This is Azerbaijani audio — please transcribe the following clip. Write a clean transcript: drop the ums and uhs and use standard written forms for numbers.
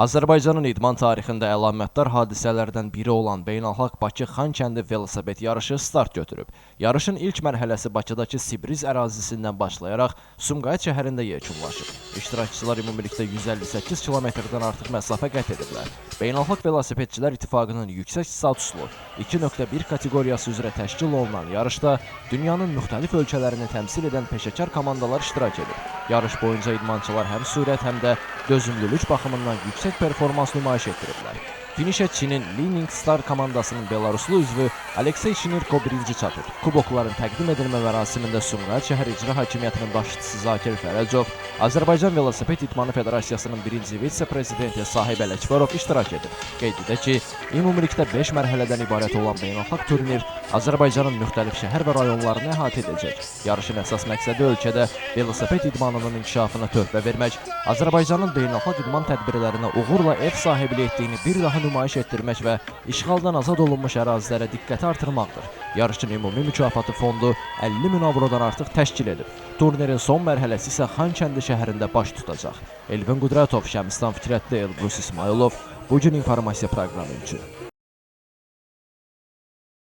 Azərbaycanın idman tarixində əlamətdar hadisələrdən biri olan Beynəlxalq Bakı Xankəndi velosiped yarışı start götürüb. Yarışın ilk mərhələsi Bakıdakı Sibriz ərazisindən başlayaraq Sumqayıt şəhərində yekunlaşıb. İştirakçılar ümumilikdə 158 kilometrdən artıq məsafə qət ediblər. Beynəlxalq Velosipedçilər İttifaqının yüksək statuslu 2.1 kateqoriyası üzrə təşkil olunan yarışda dünyanın müxtəlif ölkələrini təmsil edən peşəkar komandalar iştirak edir. Yarış boyunca idmançılar həm sürət, həm də dözümlülük baxımından yüksək performans nümayiş etdiriblər. Finişə Çinin Li-Ning Star komandasının Belaruslu üzvü Aleksey Şinirko birinci çatıb. Kubokların təqdim edilmə mərasimində Sumqayıt şəhər İcra Hakimiyyətinin başçısı Zakir Fərəcov, Azərbaycan Velosiped İdmanı Federasiyasının birinci vitse-prezidenti Sahib Ələkbərov iştirak edib. Qeyd edək ki, ümumilikdə 5 mərhələdən ibarət olan beynəlxalq turnir Azərbaycanın müxtəlif şəhər və rayonlarını əhatə edəcək. Yarışın əsas məqsədi ölkədə velosiped idmanının inkişafına töhfə vermək, Azərbaycanın beynəlxalq idman tədbirlərinə uğurla ev sahibliyi etdiyini bir daha nümayiş etdirmək və işğaldan azad olunmuş ərazilərə diqqəti artırmaqdır. Yarışın ümumi mükafatı fondu 50 min avrodan artıq təşkil edib. Turnirin son mərhələsi isə Xankəndi şəhərində baş tutacaq. Elvin Qudratov, Şəmistan Fikrətli, Elbrus İsmailov, bugün informasiya proqramı üçün.